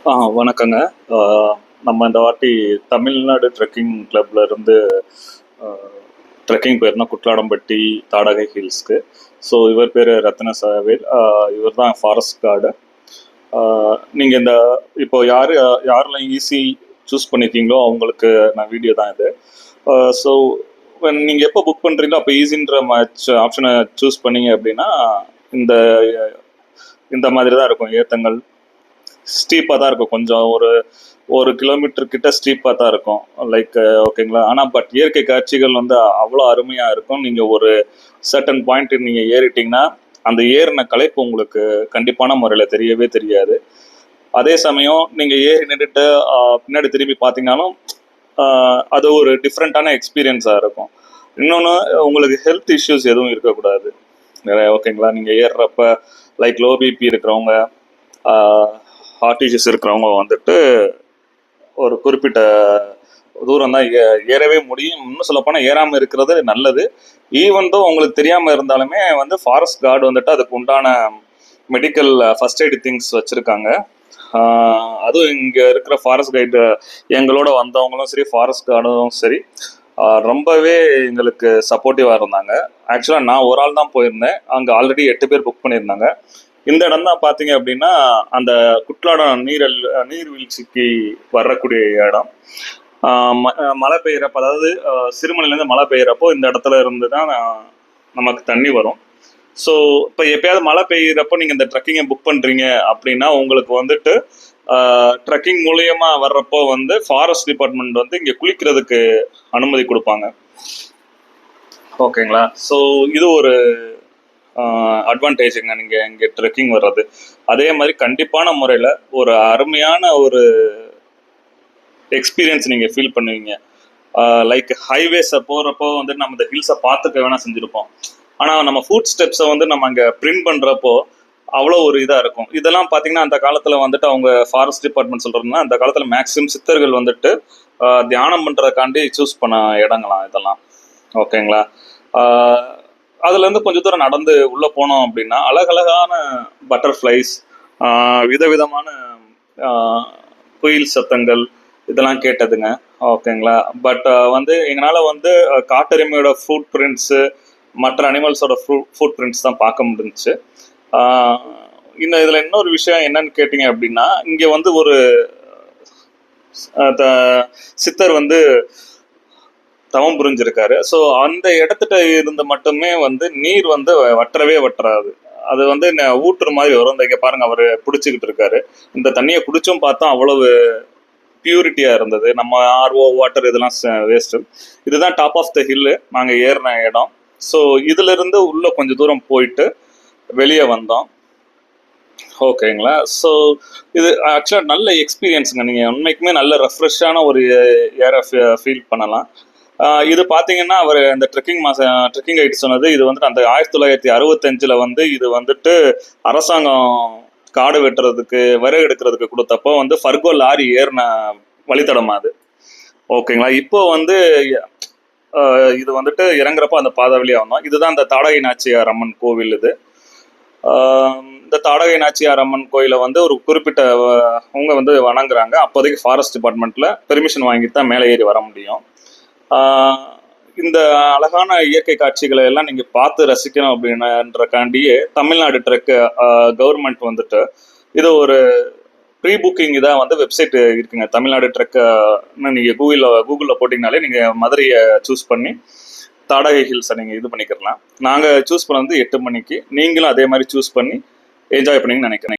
வணக்கங்க. ஆ, நம்ம இந்த வாட்டி தமிழ்நாடு ட்ரெக்கிங் கிளப்ல இருந்து ட்ரெக்கிங் போயிருந்தோம் குட்லாடம்பட்டி தாடகை ஹில்ஸ்க்கு. ஸோ இவர் பேர் ரத்ன சாவேல். இவர் தான் ஃபாரஸ்ட் கார்டு. நீங்கள் இந்த இப்போ யாரெல்லாம் ஈஸி சூஸ் பண்ணியிருக்கீங்களோ அவங்களுக்கு நான் வீடியோ தான் இது. ஸோ நீங்கள் எப்போ புக் பண்ணுறீங்களோ அப்போ ஈஸின்ற ஆப்ஷனை சூஸ் பண்ணீங்க அப்படின்னா இந்த இந்த மாதிரி தான் இருக்கும். ஏத்தங்கள் ஸ்டீப்பாக தான் இருக்கும். கொஞ்சம் ஒரு ஒரு கிலோமீட்டர் கிட்ட ஸ்டீப்பாக தான் இருக்கும். லைக் ஓகேங்களா. ஆனால் பட் இயற்கை காட்சிகள் வந்து அவ்வளோ அருமையாக இருக்கும். நீங்கள் ஒரு சர்டன் பாயிண்ட் நீங்கள் ஏறிட்டிங்கன்னா அந்த ஏறின களைப்பு உங்களுக்கு கண்டிப்பான முறையில் தெரியவே தெரியாது. அதே சமயம் நீங்கள் ஏறி நின்றுட்டு பின்னாடி திரும்பி பார்த்தீங்கன்னாலும் அது ஒரு டிஃப்ரெண்ட்டான எக்ஸ்பீரியன்ஸாக இருக்கும். இன்னொன்று, உங்களுக்கு ஹெல்த் இஷ்யூஸ் எதுவும் இருக்கக்கூடாது. ஓகேங்களா. நீங்கள் ஏறுறப்ப லைக் லோ பிபி இருக்கிறவங்க, ஹார்ட் இஷ்யூஸ் இருக்கிறவங்க வந்துட்டு ஒரு குறிப்பிட்ட தூரம் தான் ஏறவே முடியும். இன்னும் சொல்லப்போனால் ஏறாமல் இருக்கிறது நல்லது. ஈவன் தோ உங்களுக்கு தெரியாமல் இருந்தாலுமே வந்து ஃபாரஸ்ட் கார்டு வந்துட்டு அதுக்கு உண்டான மெடிக்கல் ஃபர்ஸ்ட் எய்டு திங்ஸ் வச்சுருக்காங்க. அதுவும் இங்கே இருக்கிற ஃபாரஸ்ட் கைடு எங்களோட வந்தவங்களும் சரி, ஃபாரஸ்ட் கார்டும் சரி, ரொம்பவே எங்களுக்கு சப்போர்ட்டிவாக இருந்தாங்க. ஆக்சுவலாக நான் ஒரு ஆள் தான் போயிருந்தேன். அங்கே ஆல்ரெடி 8 பேர் புக் பண்ணியிருந்தாங்க. இந்த இடம் தான் பார்த்தீங்க அப்படின்னா அந்த குட்லாடம் நீர்வீழ்ச்சிக்கு வரக்கூடிய இடம். மழை பெய்யறப்ப, அதாவது சிறுமலையிலேருந்து மழை பெய்யறப்போ இந்த இடத்துல இருந்து தான் நமக்கு தண்ணி வரும். ஸோ இப்போ எப்பயாவது மழை பெய்யறப்போ நீங்கள் இந்த ட்ரெக்கிங்கை புக் பண்ணுறீங்க அப்படின்னா உங்களுக்கு வந்துட்டு ட்ரெக்கிங் மூலியமா வர்றப்போ வந்து ஃபாரஸ்ட் டிபார்ட்மெண்ட் வந்து இங்கே குளிக்கிறதுக்கு அனுமதி கொடுப்பாங்க. ஓகேங்களா. ஸோ இது ஒரு அட்வான்டேஜுங்க நீங்கள் இங்கே ட்ரெக்கிங் வர்றது. அதே மாதிரி கண்டிப்பான முறையில் ஒரு அருமையான ஒரு எக்ஸ்பீரியன்ஸ் நீங்கள் ஃபீல் பண்ணுவீங்க. லைக் ஹைவேஸை போகிறப்போ வந்து நம்ம இந்த ஹில்ஸை பார்த்துக்க வேணால் செஞ்சுருப்போம். ஆனால் நம்ம ஃபுட் ஸ்டெப்ஸை வந்து நம்ம அங்கே பிரிண்ட் பண்ணுறப்போ அவ்வளோ ஒரு இதாக இருக்கும். இதெல்லாம் பார்த்தீங்கன்னா அந்த காலத்தில் வந்துட்டு அவங்க ஃபாரஸ்ட் டிபார்ட்மெண்ட் சொல்கிறதுனா அந்த காலத்தில் மேக்ஸிமம் சித்தர்கள் வந்துட்டு தியானம் பண்ணுறதுக்காண்டி சூஸ் பண்ண இடங்களாம் இதெல்லாம். ஓகேங்களா. அதுலேருந்து கொஞ்சம் தூரம் நடந்து உள்ளே போனோம் அப்படின்னா அழகழகான பட்டர்ஃப்ளைஸ், விதவிதமான குயில் சத்தங்கள் இதெல்லாம் கேட்டதுங்க. ஓகேங்களா. பட் வந்து எங்களால் வந்து காட்டெருமையோட ஃபுட் பிரிண்ட்ஸு, மற்ற அனிமல்ஸோட ஃபுட் பிரிண்ட்ஸ் தான் பார்க்க முடிஞ்சிச்சு. இன்னும் இதில் இன்னொரு விஷயம் என்னன்னு கேட்டிங்க அப்படின்னா, இங்கே வந்து ஒரு சித்தர் வந்து தவம் புரிஞ்சிருக்காரு. ஸோ அந்த இடத்துட்ட இருந்து மட்டுமே வந்து நீர் வந்து வற்றாது. அது வந்து ஊற்று மாதிரி வரும். இந்த இங்கே பாருங்க, அவர் பிடிச்சிக்கிட்டு இருக்காரு. இந்த தண்ணியை குடிச்சும் பார்த்தா அவ்வளவு பியூரிட்டியாக இருந்தது. நம்ம ஆர்ஓ வாட்டர் இதெல்லாம் வேஸ்ட்டு. இதுதான் டாப் ஆஃப் த ஹில்லு நாங்கள் ஏறின இடம். ஸோ இதிலிருந்து உள்ளே கொஞ்சம் தூரம் போயிட்டு வெளியே வந்தோம். ஓகேங்களா. ஸோ இது ஆக்சுவலாக நல்ல எக்ஸ்பீரியன்ஸுங்க. நீங்கள் உண்மைக்குமே நல்ல ரெஃப்ரெஷ்ஷான ஒரு ஏரை ஃபீல் பண்ணலாம். இது பார்த்தீங்கன்னா அவர் அந்த ட்ரெக்கிங் கைட் சொன்னது, இது வந்துட்டு அந்த 1965 வந்து இது வந்துட்டு அரசாங்கம் காடு வெட்டுறதுக்கு, விறகு எடுக்கிறதுக்கு கொடுத்தப்போ வந்து ஃபர்கோ லாரி ஏறின வழித்தடமா அது. ஓகேங்களா. இப்போ வந்து இது வந்துட்டு இறங்குறப்போ அந்த பாதை வழியாக வந்தோம். இதுதான் இந்த தாடகை நாச்சியார் அம்மன் கோவில். இது இந்த தாடகை நாச்சியார் அம்மன் கோயிலை வந்து ஒரு குறிப்பிட்ட அவங்க வந்து வணங்குறாங்க. அப்போதைக்கு ஃபாரஸ்ட் டிபார்ட்மெண்ட்ல பெர்மிஷன் வாங்கிட்டு தான் மேலே ஏறி வர முடியும். இந்த அழகான இயற்கை காட்சிகளை எல்லாம் நீங்கள் பார்த்து ரசிக்கணும் அப்படின்றக்காண்டியே தமிழ்நாடு ட்ரெக் கவர்மெண்ட் வந்துட்டு இது ஒரு ப்ரீ புக்கிங் இதாக வந்து வெப்சைட் இருக்குங்க. தமிழ்நாடு ட்ரெக்குன்னு நீங்கள் கூகுளில் போட்டிங்கனாலே நீங்கள் மதுரையை சூஸ் பண்ணி தாடகை ஹில்ஸை நீங்கள் இது பண்ணிக்கலாம். நாங்கள் சூஸ் பண்ணது 8 மணிக்கு. நீங்களும் அதே மாதிரி சூஸ் பண்ணி என்ஜாய் பண்ணிங்கன்னு நினைக்கிறேன்.